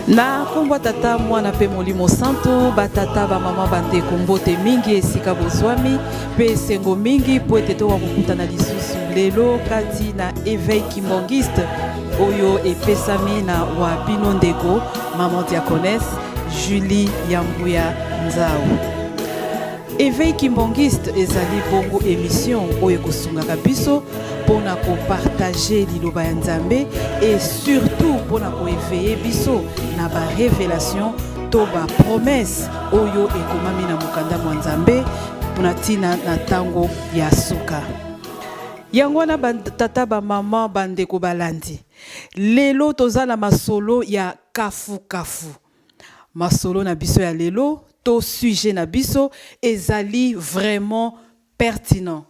Na kombo tata mwana pe molimo santo batata ba mama bande kombote mingi esika bozwami pe sengo mingi po ete to wakukutana lisusu lelo kati na éveil kimbongiste oyo epesami na wabino ndeko maman diaconesse Julie Yambuya Nzao. Éveil kimbongiste ezali bongo émission oyo kosungaka biso pona ko partager liloba ya Nzambe et surtout pona ko éveiller biso na ba révélation to ba promesse oyo ekomami na mokanda mwa Nzambe pona tina na tango ya suka. Yango na tata ba mama bandeko balandi. Lelo tozala masolo ya kafu kafu. Masolo na biso ya lelo to sujet na biso ezali vraiment pertinent.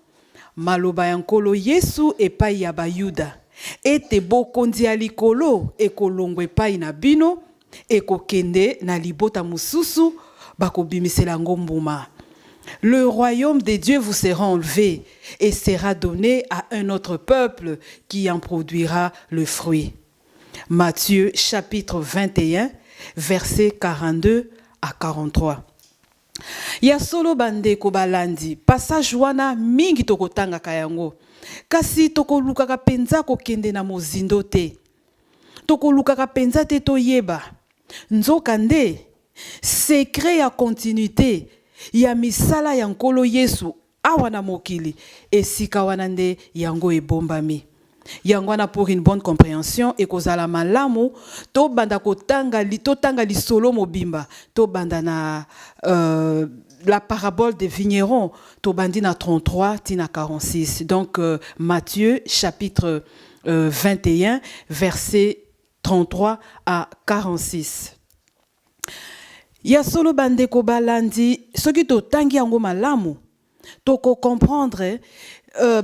Maloba yankolo Yesu epai ya bayuda. Ete bokondi ya likolo ekolongo epai na bino ekokende na libota mususu bakobimisela ngombuma. Le royaume de Dieu vous sera enlevé et sera donné à un autre peuple qui en produira le fruit. Matthieu chapitre 21, versets 42 à 43. Ya solo bandeko balandi passage wana mingi tokotanga kayango kasi tokolukaka penza kokende na mozindo te tokolukaka penza te toyeba nzoka nde secret ya continuité ya misala ya nkolo Yesu awa na mokili esika wana nde yango ebombami. Yangwana pour une bonne compréhension et kozala malamu to banda kotanga tanga lisolo mobimba to banda na la parabole des vignerons to bandi na 33 tina 46. Donc Matthieu chapitre 21 verset 33 à 46. Ya solo bande ko balandi soki to tangi yango malamu to ko comprendre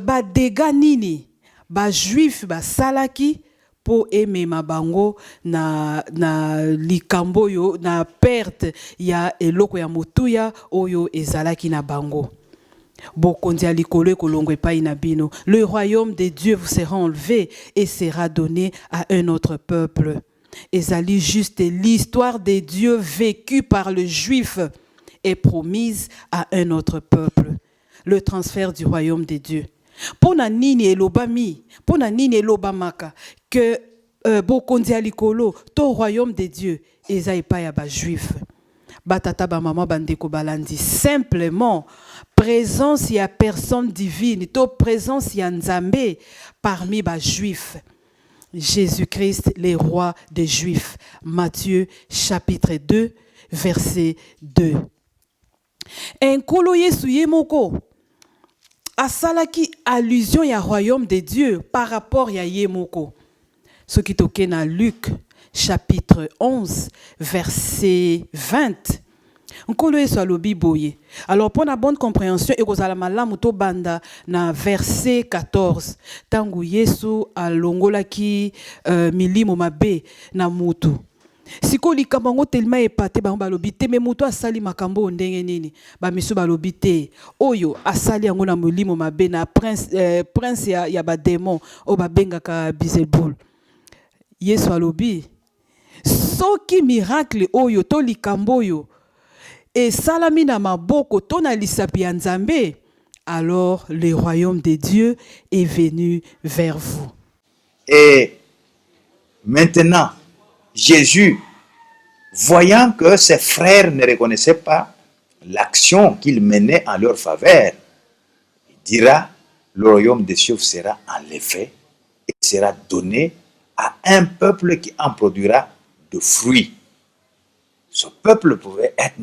ba dégâts nini ba juif ba salaki po emema bango na likambo yo na perte ya eloko ya motuya oyo ezalaki na bango. Bokondi ya likolo ekolongo epai na bino. Le royaume de Dieu vous sera enlevé et sera donné à un autre peuple. Ezali juste l'histoire de Dieu vécue par le juif est promise à un autre peuple. Le transfert du royaume de Dieu. Pona nini elobami, pona nini elobamaka que bokondi alikolo to royaume de Dieu eza epai ya ba juif. Batata ba mama bandeko balandi simplement présence ya personne divine, to présence ya Nzambe parmi ba juif. Jésus-Christ, le roi des Juifs. Matthieu chapitre 2 verset 2. Enkolo Yesu yemoko asalaki allusion ya royaume de Dieu par rapport ya yemoko. Ce qui toke na Luc chapitre 11 verset 20. Nkolo Yesu alobi boye. Alors pour la bonne compréhension ekozala malamu to banda na verset 14. Tangu Yesu alongolaki milimo mabe na mutu. Siko likambo ngo telema epate bango balobi te me mutu asali makambo ndenge nini ba misu balobi te oyo asali yango na molimo mabe na prince ya ba démon o babengaka Beelzebul. Yesu alobi soki miracle oyo to likambo oyo et salami na maboko to na lisapi ya Nzambe, alors le royaume de Dieu est venu vers vous. Et maintenant, Jésus, voyant que ses frères ne reconnaissaient pas l'action qu'il menait en leur faveur, il dira, le royaume des cieux sera enlevé et sera donné à un peuple qui en produira de fruits. Ce peuple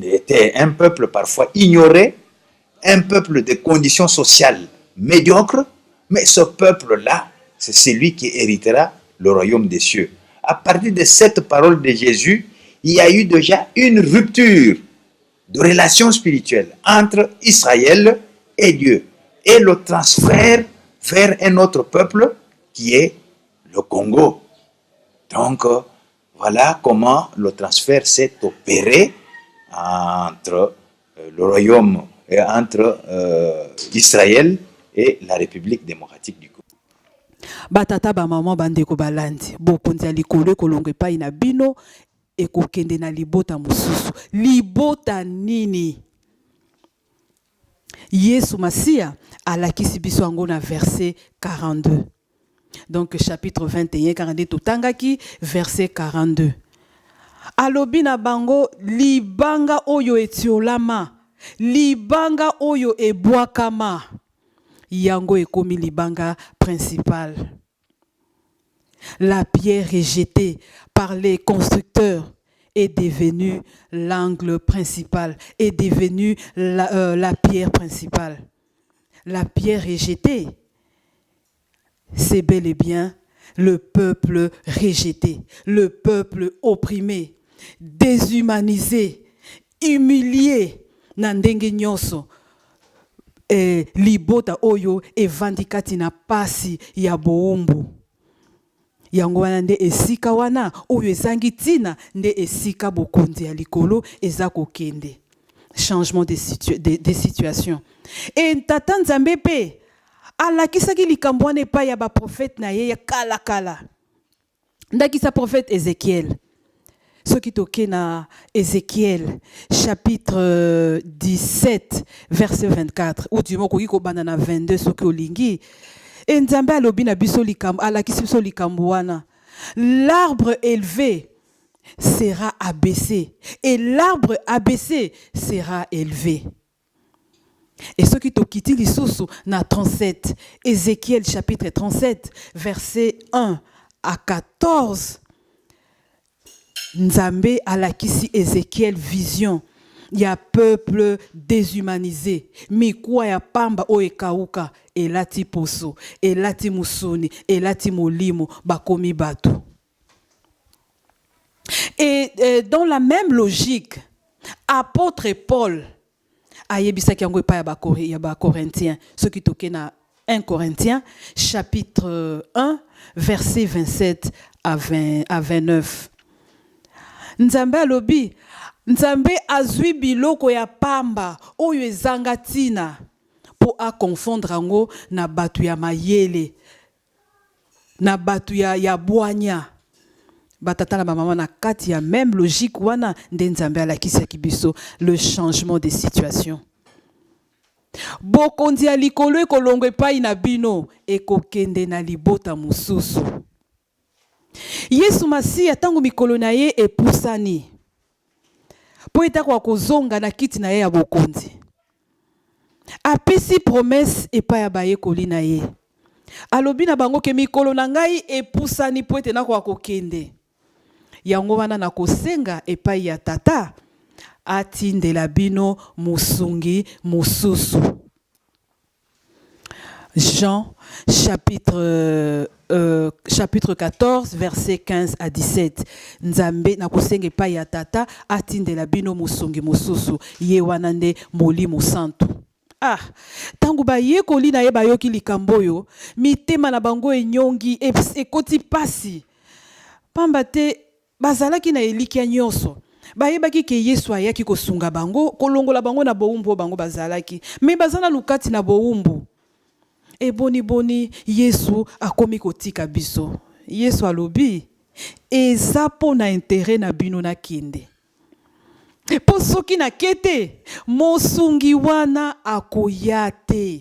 était un peuple parfois ignoré, un peuple de conditions sociales médiocres, mais ce peuple-là, c'est celui qui héritera le royaume des cieux. À partir de cette parole de Jésus, il y a eu déjà une rupture de relation spirituelle entre Israël et Dieu et le transfert vers un autre peuple qui est le Congo. Donc, voilà comment le transfert s'est opéré entre le royaume, entre Israël et la République démocratique du Congo. Batata ba maman bandeko balandi bokonzi ya likolo kolongo epai na bino ekokende na libota mosusu. Libota nini? Yesu Masia alakisi biso yango na verset 42. Donc chapitre 21, 42 totangaki verset 42. Alobi na bango libanga oyo etiolama, libanga oyo ebwakama, yango ekomi libanga principal. La pierre rejetée par les constructeurs est devenue l'angle principal, est devenue la pierre principale. La pierre rejetée, c'est bel et bien le peuple rejeté, le peuple opprimé, déshumanisé, humilié. Nandenge nyonso libota oyo evandikati na pasi ya boumbu. Yango wana nde esika wana oyo ezangi tina nde esika bokonzi ya likolo eza kokende. Changement des situations. Et tata Nzambe pe alakisaki likambo wana epai ya ba prophète na ye ya kala kala. Ndakisa prophète Ézéchiel. Ce qui toke na Ézéchiel chapitre 17 verset 24 ou du moins ko banana 22 ce que olingi. Et Nzambe alobi na biso likambo alakisi biso likambo wana. L'arbre élevé sera abaissé et l'arbre abaissé sera élevé. Et ce qui tokiti lisusu na 37 Ézéchiel chapitre 37 verset 1 à 14. Nzambe alakisi Ézéchiel vision ya peuple déshumanisé, mikwa ya pamba o ekauka elati poso, elati musuni, elati molimo bakomi bato. Et dans la même logique, apôtre Paul ayebisaki yango epai ya ba Corinthiens, ce qui toke na 1 Corinthiens chapitre 1 verset 27 à 29. Nzambe alobi, Nzambe azwi biloko ya pamba oyo ezanga tina po a confondre yango na batu ya mayele, na batu ya bwanya. Batata na mama na kati ya même logique wana nde Nzambe alakisaki biso le changement des situations. Bokondi ya likolo ekolongo epai na bino ekokende na libota mosusu. Yesu Masia tangu mikolo na ye epusani po etako kozonga na kiti na ye ya bokonzi. Apesi promesse epai ya bayekoli na ye. Alobi na bango ke mikolo na ngai epusani po ete nako akokende. Yango wana na kosenga epai ya tata atindela bino musungi mususu. Jean chapitre 14 verset 15 à 17. Nzambe na kosenga epai ya tata atindela bino musungi mususu ye wana nde Molimo Santu. Ah, tangu bayekoli na ye bayoki likambo yo, mitema na bango enyongi ekoti pasi. Pamba te bazalaki na elikia nyonso. Bayebaki ke Yesu ayaki kosunga bango, kolongola bango na boumbu bango bazalaki. Me bazana lukati na boumbu. E boni Yesu akomi kotika biso. Yesu alobi, eza po na intérêt na bino na kende. Po soki na kete, mosungi wana akoya te.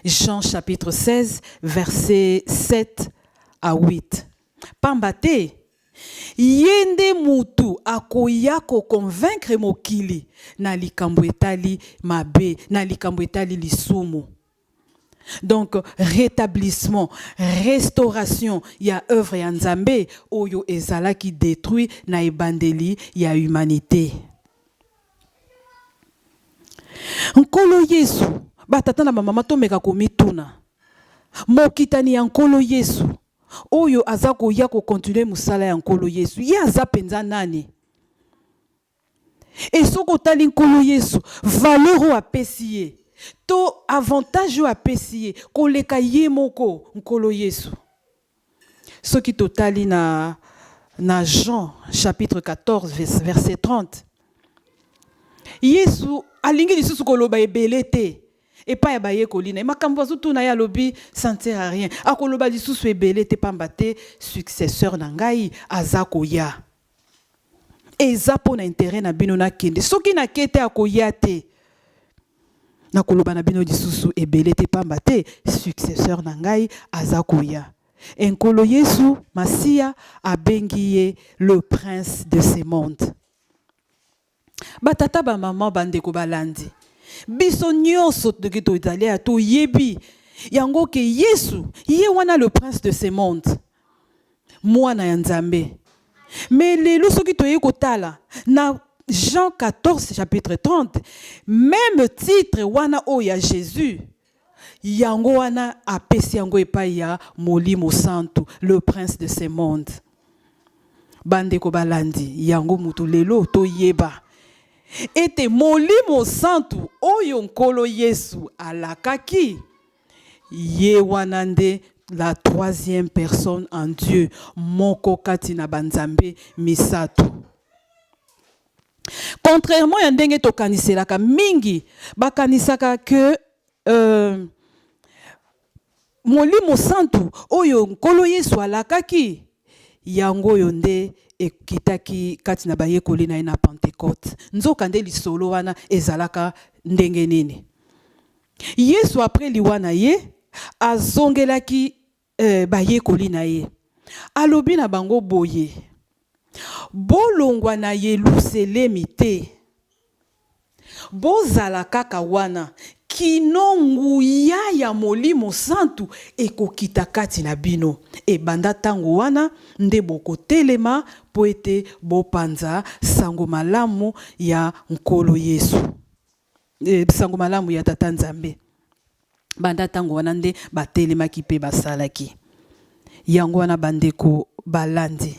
Jean chapitre 16 verset 7 à 8. Pamba te, yende mutu akoya ko convaincre mokili na likambo etali mabe, na likambo etali lisumu. Donc, rétablissement, restauration, ya œuvre ya Nzambe, oyo ezala ki détruit na ebandeli ya humanité. Nkolo Yesu, batata na mama tomeka komituna. Mokitani ya Nkolo Yesu, oyo azako ya ko continuer musala ya Nkolo Yesu. Ye aza penza nani? Et soko tali Nkolo Yesu, valeur a pesiye. To avantage a pesiye. Koleka ye moko Nkolo Yesu. Soki totali na Jean chapitre 14 verset 30. Yesu alingi lisusu koloba ebele te. Et pas ya baye kolina. Makambo azutuna ya lobi, ça ne sert à rien. Akoloba lisusu ebele te pambate, successeur na ngai azakoya. Eza po na intérêt na bino na kende. Soki na kete akoya te. Na koloba na bino lisusu ebele te pambate, successeur na ngai azakoya. Enkolo Yesu Masia abengiye le prince de ce monde. Batata ba maman bandeko balandi. Biso nyonso toki tozali ato yebi yango ke Yesu ye wana le prince de ce monde. Mwana ya Nzambe. Mais lelo soki toye kotala na Jean 14 chapitre 30 même titre wana o ya Jésus yango wana apesi yango epai ya Molimo Santu le prince de ce monde. Bandeko balandi yango mutu lelo toyeba ete Molimo Santu oyo nkolo Yesu alakaki ye wana nde la troisième personne en Dieu moko kati na banzambe misato. Contrairement à ndenge tokaniselaka mingi bakanisaka que Molimo Santu oyo nkolo Yesu alakaki yango yonde ekitaki kati na bayekoli na ina Pentecôte. Nzoka nde lisolo wana ezalaka ndenge nini. Yesu après liwana ye azongelaki bayekoli na ye. Alobi na bango boye. Bolongwa na Yerusalemi te. Bozala kaka wana kino nguya ya Molimo Santu ekokita kati na bino. E banda tango wana nde bokotelema po ete bopanza sango malamu ya nkolo Yesu. Sango malamu ya Tata Nzambe. Banda tango wana nde batelemaki pe basalaki. Yango wana bandeko balandi.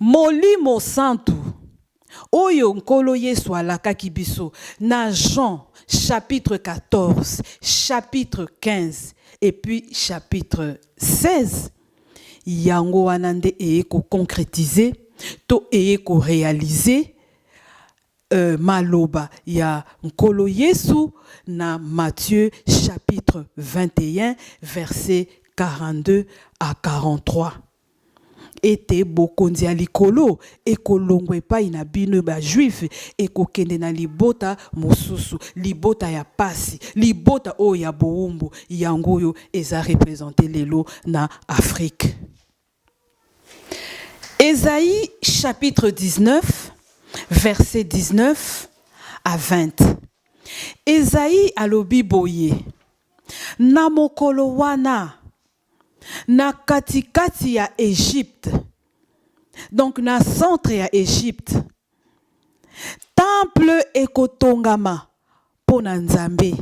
Molimo Santu oyo nkolo Yesu alakaki biso na Jean chapitre 14, chapitre 15 et puis chapitre 16 yango wana nde eko concrétiser to eko réaliser maloba ya nkolo Yesu na Matthieu chapitre 21 verset 42 à 43. Ete bokonzi ya likolo ekolongwe epai na bino ba juif ekokende na libota mosusu libota ya pasi libota o ya boumbu yango oyo eza représenter lelo na Afrique. Ésaïe chapitre 19 verset 19 à 20. Ésaïe alobi boye na mokolo wana na katikati ya Égypte, donc na centre ya Égypte, temple ekotongama pona Nzambe,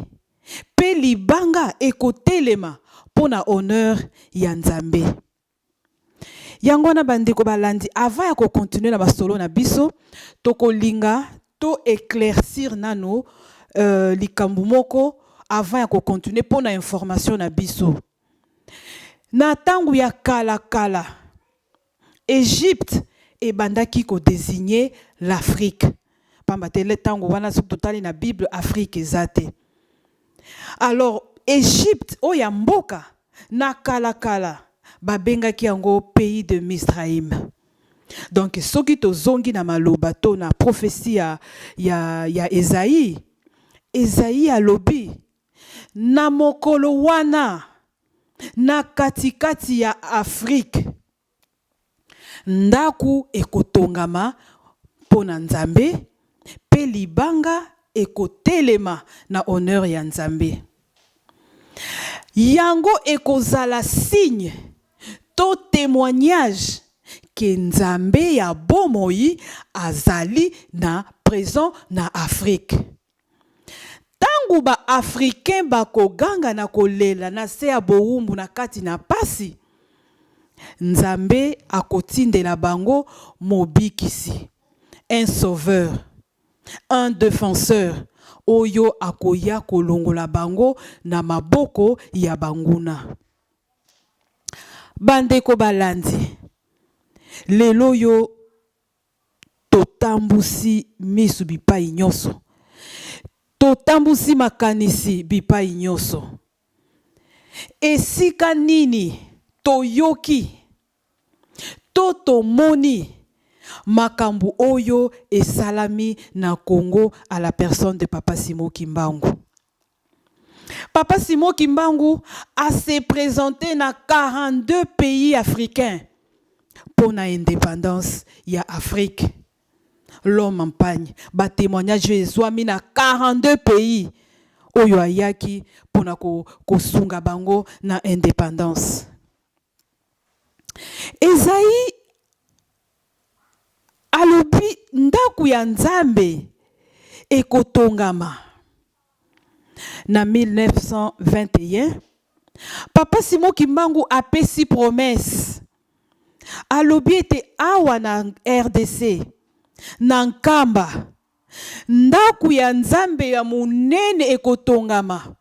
pe libanga ekotelema pona honneur ya Nzambe. Yango na bandeko balandi avant ya ko continuer na basolo na biso, toko linga to éclaircir nano likambu moko avant ya ko continuer pona information na biso. Na tangu ya kala, Égypte et bandaki ko désigner l'Afrique. Pambatele tangu wana sub totali na Bible Afrique ezate. Alors Égypte o ya mboka na kala babengaki yango pays de Misraïm. Donc soki to zongi na maloba to na prophétie ya Esaïe alobi na mokolo wana na katikati ya Afrique ndaku ekotongama pona Nzambe pe libanga ekotelema na honneur ya Nzambe. Yango ekozala signe to témoignage que Nzambe ya bomoi azali na présent na Afrique. Tangu ba Africain bako ganga na kolela na se ya boumbu na kati na pasi, Nzambe akotindela bango mobikisi, un sauveur, un défenseur, oyo akoya kolongola bango na maboko ya banguna. Bandeko balandi, lelo yo totambusi misu bipai nyonso. totambusi makanisi bipai nyonso. Esika nini toyoki to tomoni makambu oyo esalami na Congo à la personne de Papa Simon Kimbangu. Papa Simon Kimbangu a se présenté dans 42 pays africains pour la indépendance ya Afrique. L'homme en pagne, ba témoignage ezwami na 42 pays oyo ayaki pour na kosunga bango na indépendance. Esaïe alobi ndaku ya Nzambe ekotongama. Na 1921, Papa Simon Kimbangu a pesi promesse. Alobi ete awa na RDC, na Nkamba, ndaku ya Nzambe ya munene ekotongama.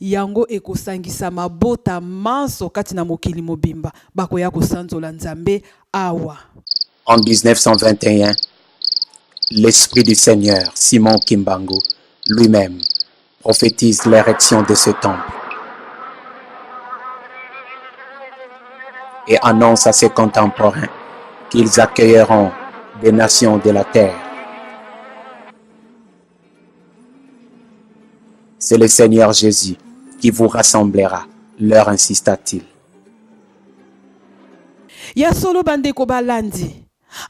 Yango ekosangisa mabota manso kati na mokili mobimba. Bako ya kosanzola Nzambe awa. En 1921, l'Esprit du Seigneur, Simon Kimbangu, lui-même, prophétise l'érection de ce temple et annonce à ses contemporains qu'ils accueilleront des nations de la terre. C'est le Seigneur Jésus qui vous rassemblera, leur insista-t-il. Ya solo bandeko balandi.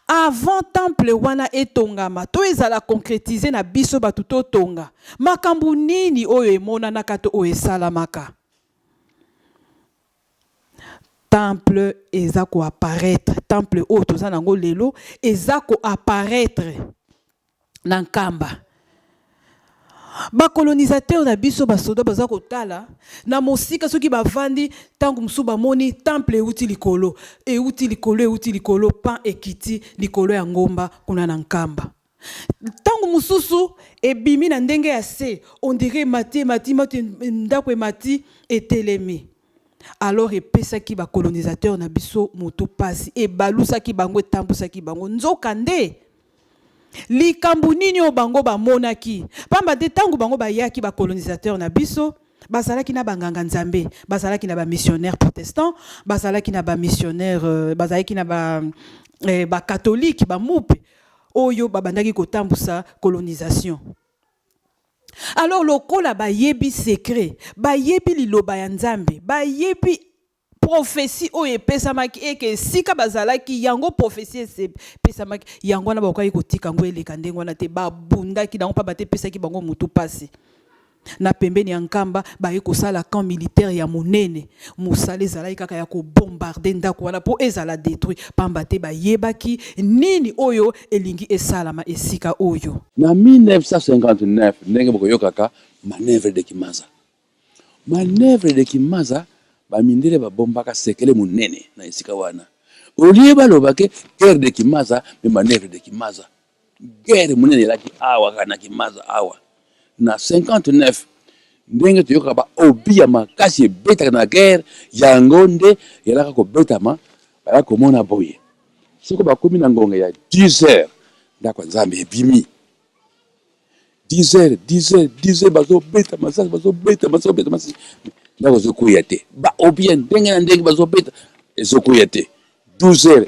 Avant temple wana etongama, to ezala concrétiser na biso batuto tonga. Makambu nini oyo emona na kato oyo esalamaka. Temple ezako apparaître, temple oyo toza nango lelo ezako apparaître na Nkamba. Ba colonisateur na biso basoda baza kotala na mosika soki bavandi tangu musuba moni temple euti likolo pan ekiti likolo ya ngomba kuna na Nkamba. Tangu mususu ebimi na ndenge ya se on dirait mati ndako mati etelemi. Alors epesaki ba colonisateur na biso moto pasi e balusaki bango etambusaki bango nzokande. Likambu nini o bango ba monaki pamba de tangu bango ba yaki ba colonisateur na biso bazalaki na banganga Nzambe, bazalaki na ba missionnaire protestant, bazalaki na ba missionnaire bazalaki na ba catholique ba mupe oyo babandaki kotambusa colonisation. Alors lokola ba yebi secret, ba yebi liloba ya Nzambe, ba yebi prophétie oye pesamaki eke sika bazalaki yango prophétie se pesamaki yango na bakoki kotika ngo eleka ndengo na te babundaki dango pa bate pesaki bango mutu pasi na pembeni ya Nkamba ba ekosala camp militaire ya monene musala ezalaki kaka ya ko bombarder ndako wana po ezala détruit pamba te ba yebaki nini oyo elingi esalama esika oyo. Na 1959 ndenge bokoyokaka manœuvre de Kimaza. Manœuvre de Kimaza bamindele babombaka sekele munene na esika wana. Olie balobake guerre de Kimaza me manœuvre de Kimaza. Guerre munene laki awa kana Kimaza awa. Na 59 ndenge toyoka ba obia makasi ebetaka na guerre yango nde yalaka kobetama baya komona boye. Siko bakomi na ngonga ya 10 heures ndako Nzambe ebimi. 10 heures bazo beta masasi ndako zokuya te ba obia ndenge na ndenge bazo beta ezokuya te 12 heures